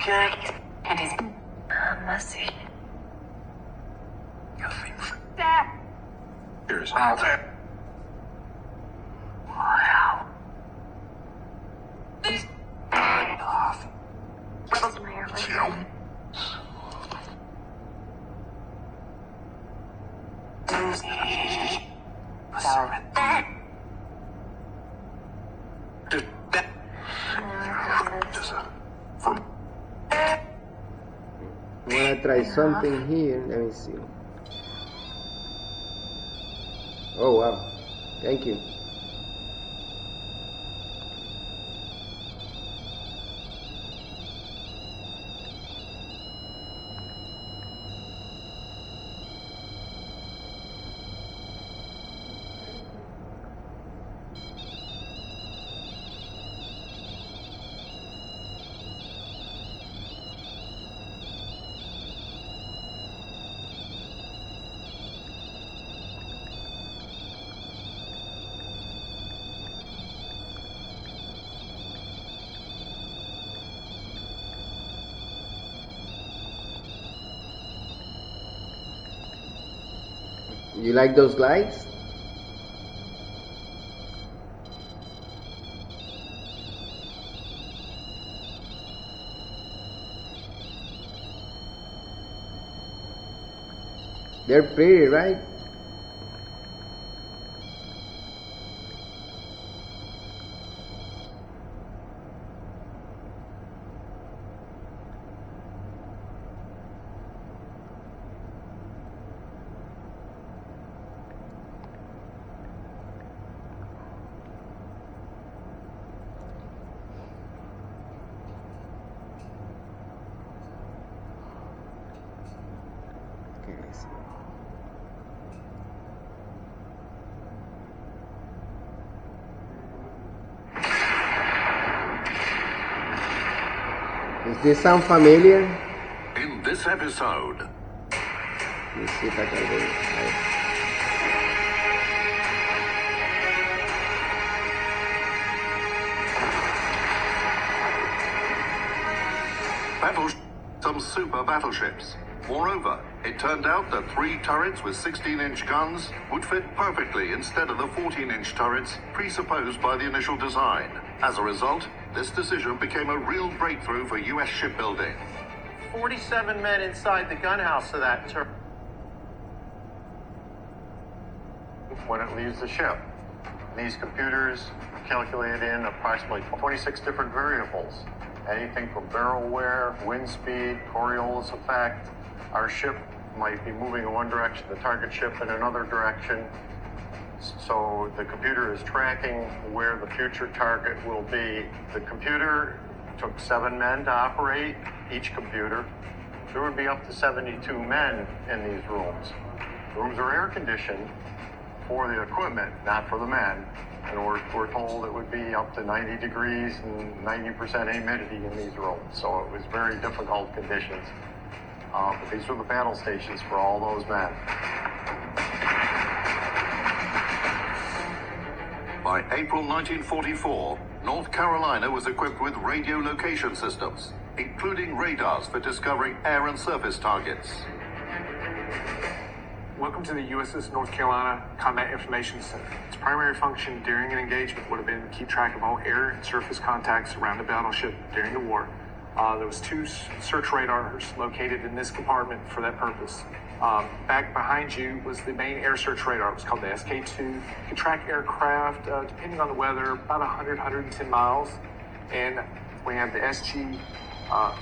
Good. And he's messy. That. Here's how that. Wow. Off. I wanna try something here. Let me see. Oh wow, thank you. You like those lights? They're pretty, right? Okay, let's see. Does this sound familiar? In this episode, Let me see if I can do it. some super battleships. Moreover, it turned out that 3 turrets with 16-inch guns would fit perfectly instead of the 14-inch turrets presupposed by the initial design. As a result, this decision became a real breakthrough for U.S. shipbuilding. 47 men inside the gunhouse of that turret when it leaves the ship. These computers calculate in approximately 26 different variables, anything from barrel wear, wind speed, Coriolis effect. Our ship might be moving in one direction, the target ship in another direction. So the computer is tracking where the future target will be. The computer took 7 men to operate each computer. There would be up to 72 men in these rooms. The rooms are air conditioned for the equipment, not for the men. And we're told it would be up to 90 degrees and 90% humidity in these rooms. So it was very difficult conditions. But these were the battle stations for all those men. By April 1944, North Carolina was equipped with radio location systems, including radars for discovering air and surface targets. Welcome to the USS North Carolina Combat Information Center. Its primary function during an engagement would have been to keep track of all air and surface contacts around the battleship during the war. There was 2 search radars located in this compartment for that purpose. Back behind you was the main air search radar. It was called the SK-2. You could track aircraft, depending on the weather, about 100, 110 miles. And we have the SG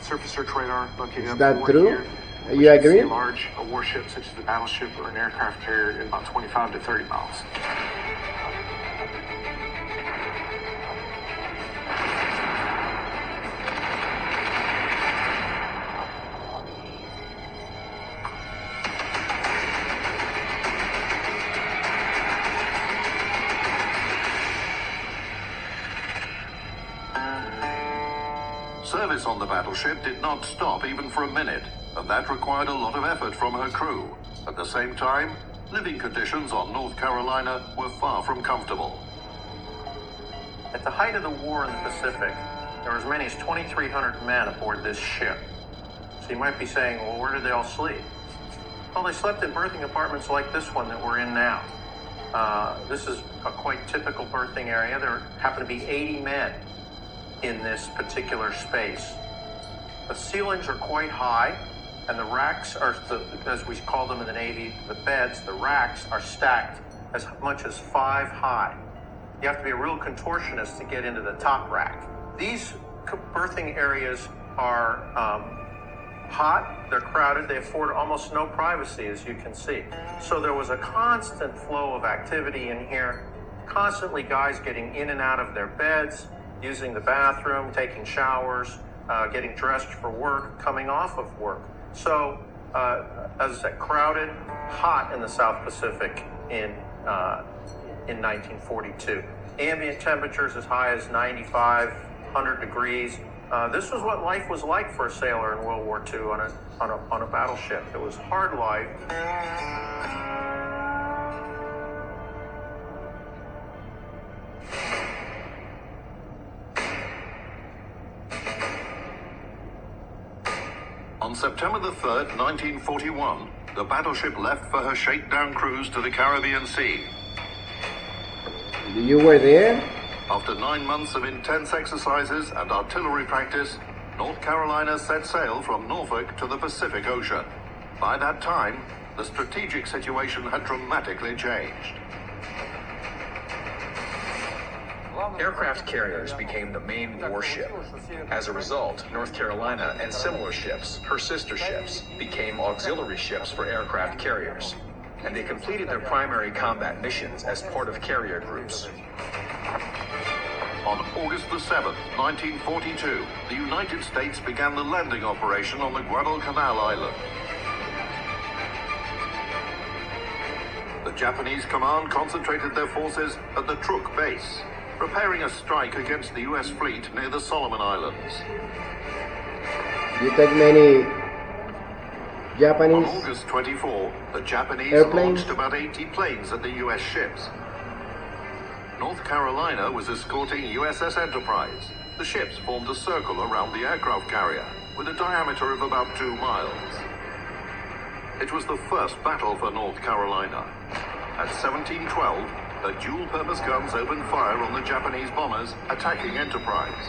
surface search radar located Is up that forward true? here. You agree? A large warship such as a battleship or an aircraft carrier at about 25 to 30 miles. Service on the battleship did not stop even for a minute, and that required a lot of effort from her crew. At the same time, living conditions on North Carolina were far from comfortable. At the height of the war in the Pacific, There were as many as 2,300 men aboard this ship. So you might be saying, well, where did they all sleep? Well, they slept in berthing apartments like this one that we're in now. This is a quite typical berthing area. There happen to be 80 men in this particular space. The ceilings are quite high, and the racks are, as we call them in the Navy, the beds, the racks are stacked as much as 5 high. You have to be a real contortionist to get into the top rack. These berthing areas are hot, they're crowded, they afford almost no privacy, as you can see. So there was a constant flow of activity in here, constantly guys getting in and out of their beds, using the bathroom, taking showers, getting dressed for work, coming off of work. So, as I said, crowded, hot in the South Pacific in 1942. Ambient temperatures as high as 95, 100 degrees. This was what life was like for a sailor in World War II on a battleship. It was hard life. On September the 3rd, 1941, the battleship left for her shakedown cruise to the Caribbean Sea. You were there? After 9 months of intense exercises and artillery practice, North Carolina set sail from Norfolk to the Pacific Ocean. By that time, the strategic situation had dramatically changed. Aircraft carriers became the main warship. As a result, North Carolina and similar ships, her sister ships, became auxiliary ships for aircraft carriers, and they completed their primary combat missions as part of carrier groups. On August the 7th, 1942, the United States began the landing operation on the Guadalcanal Island. The Japanese command concentrated their forces at the Truk base, preparing a strike against the U.S. fleet near the Solomon Islands. You take many On Japanese August 24, the Japanese airplanes? launched about 80 planes at the U.S. ships. North Carolina was escorting USS Enterprise. The ships formed a circle around the aircraft carrier with a diameter of about 2 miles. It was the first battle for North Carolina. At 1712, the dual-purpose guns opened fire on the Japanese bombers attacking Enterprise.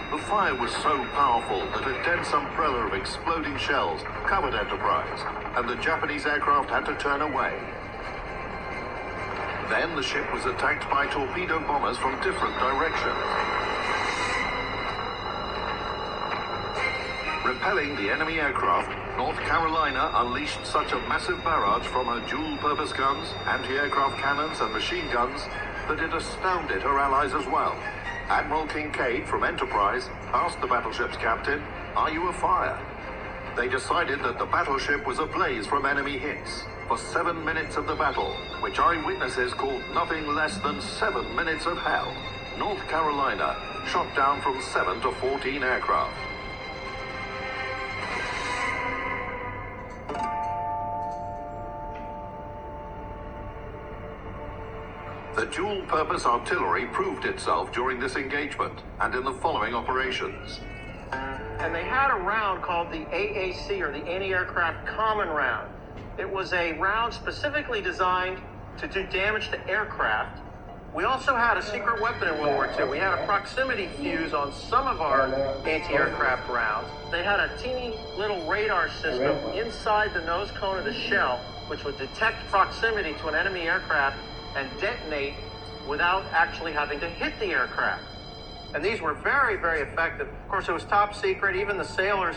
The fire was so powerful that a dense umbrella of exploding shells covered Enterprise, and the Japanese aircraft had to turn away. Then the ship was attacked by torpedo bombers from different directions. Repelling the enemy aircraft, North Carolina unleashed such a massive barrage from her dual-purpose guns, anti-aircraft cannons and machine guns that it astounded her allies as well. Admiral Kincaid from Enterprise asked the battleship's captain, "Are you afire?" They decided that the battleship was ablaze from enemy hits. For 7 minutes of the battle, which eyewitnesses called nothing less than 7 minutes of hell, North Carolina shot down from 7 to 14 aircraft. The dual-purpose artillery proved itself during this engagement and in the following operations. And they had a round called the AAC, or the Anti-Aircraft Common Round. It was a round specifically designed to do damage to aircraft. We also had a secret weapon in World War II. We had a proximity fuse on some of our anti-aircraft rounds. They had a teeny little radar system inside the nose cone of the shell, which would detect proximity to an enemy aircraft and detonate without actually having to hit the aircraft. And these were very, very effective. Of course, it was top secret. Even the sailors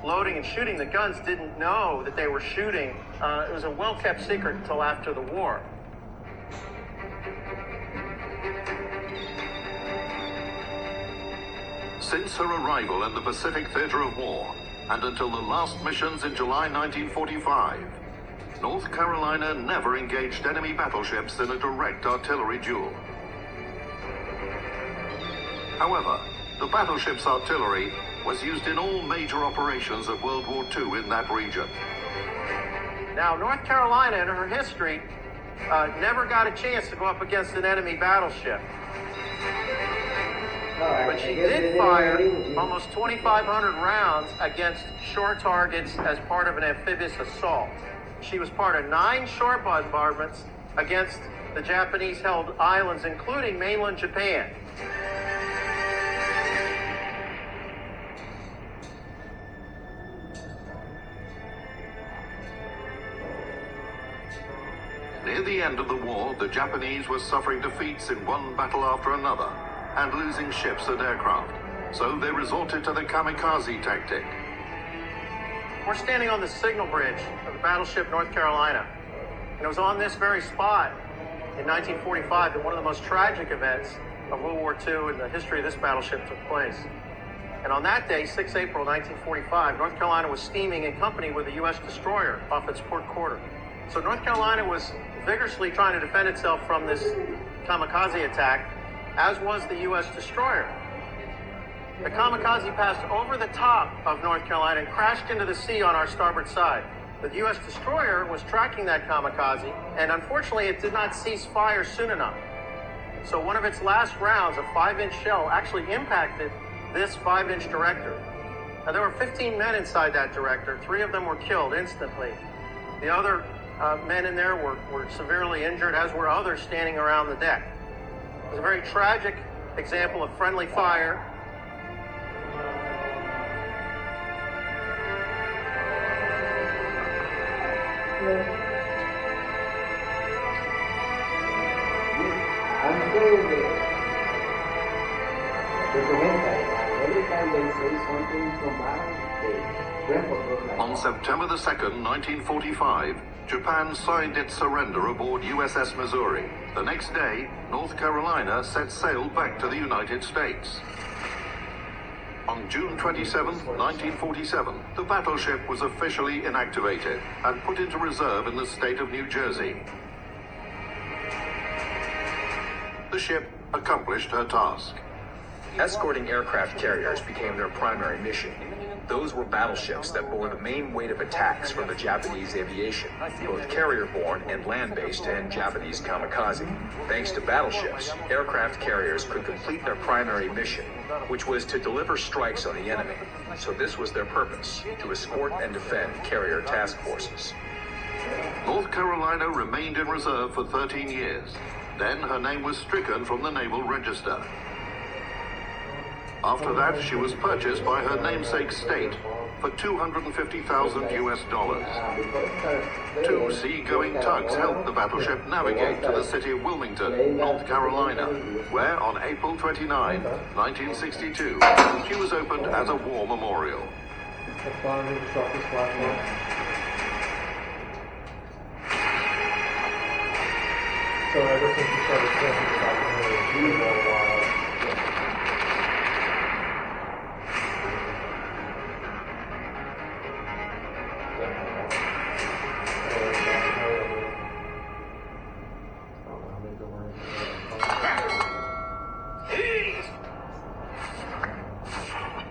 loading and shooting the guns didn't know that they were shooting. It was a well-kept secret until after the war. Since her arrival in the Pacific Theater of War, and until the last missions in July 1945, North Carolina never engaged enemy battleships in a direct artillery duel. However, the battleship's artillery was used in all major operations of World War II in that region. Now, North Carolina, in her history, never got a chance to go up against an enemy battleship. But she did fire almost 2,500 rounds against shore targets as part of an amphibious assault. She was part of 9 shore bombardments against the Japanese-held islands, including mainland Japan. Near the end of the war, the Japanese were suffering defeats in one battle after another and losing ships and aircraft. So they resorted to the kamikaze tactic. We're standing on the signal bridge of the battleship North Carolina. And it was on this very spot in 1945 that one of the most tragic events of World War II in the history of this battleship took place. And on that day, 6 April 1945, North Carolina was steaming in company with a U.S. destroyer off its port quarter. So North Carolina was vigorously trying to defend itself from this kamikaze attack, as was the U.S. destroyer. The kamikaze passed over the top of North Carolina and crashed into the sea on our starboard side. The U.S. destroyer was tracking that kamikaze, and unfortunately it did not cease fire soon enough. So one of its last rounds, a 5-inch shell, actually impacted this 5-inch director. Now, there were 15 men inside that director. 3 of them were killed instantly. The other men in there were severely injured, as were others standing around the deck. It was a very tragic example of friendly fire. Every time they say something from battle, they record. On September the 2nd, 1945, Japan signed its surrender aboard USS Missouri. The next day, North Carolina set sail back to the United States. On June 27, 1947, the battleship was officially inactivated and put into reserve in the state of New Jersey. The ship accomplished her task. Escorting aircraft carriers became their primary mission. Those were battleships that bore the main weight of attacks from the Japanese aviation, both carrier-borne and land-based and Japanese kamikaze. Thanks to battleships, aircraft carriers could complete their primary mission, which was to deliver strikes on the enemy. So this was their purpose, to escort and defend carrier task forces. North Carolina remained in reserve for 13 years. Then her name was stricken from the Naval Register. After that, she was purchased by her namesake state for $250,000 US. 2 sea-going tugs helped the battleship navigate to the city of Wilmington, North Carolina, where on April 29, 1962, she was opened as a war memorial. So ever since you started filming, you've been really for a while.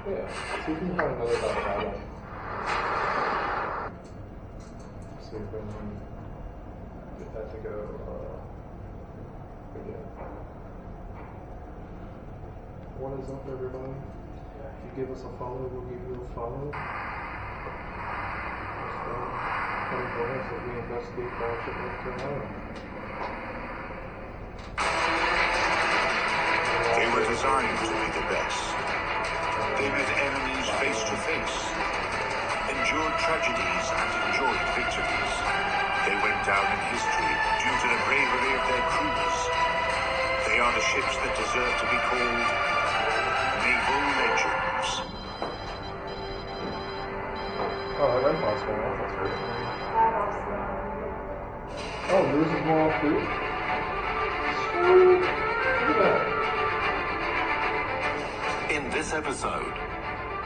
Yeah, see if you can find another about that. See if we can get that to go. Yeah. What is up, everybody? If you give us a follow, we'll give you a follow. Just bonus that we investigate Battleship North Carolina. They were designed to be the best. They met enemies face to face, endured tragedies and enjoyed victories. They went down in history due to the bravery of their crews. They are the ships that deserve to be called naval legends. Oh, that red box going off, that's great. Oh, loses more food? Sweet! Look at that. In this episode,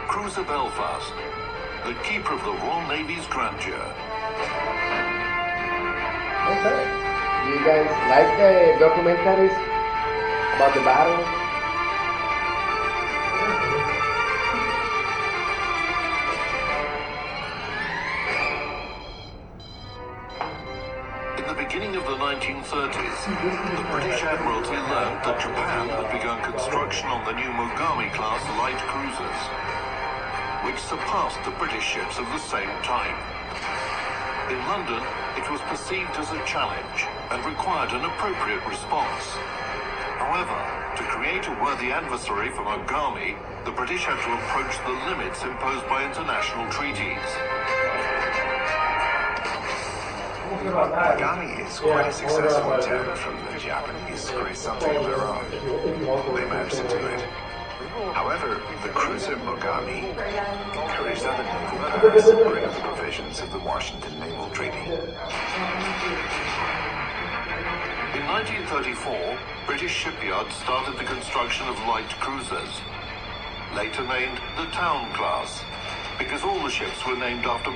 Cruiser Belfast, the keeper of the Royal Navy's grandeur. Okay. Do you guys like the documentaries about the battle? In the beginning beginning of the 1930s, the British Admiralty learned that Japan had begun construction on the new Mogami-class light cruisers, which surpassed the British ships of the same time. In London, it was perceived as a challenge and required an appropriate response. However, to create a worthy adversary for Mogami, the British had to approach the limits imposed by international treaties. Mogami is quite a successful attempt from the Japanese to create something of their own. They managed to do it. However, the cruiser Mogami encouraged other naval powers to bring up the provisions of the Washington Naval Treaty. In 1934, British shipyards started the construction of light cruisers, later named the Town class, because all the ships were named after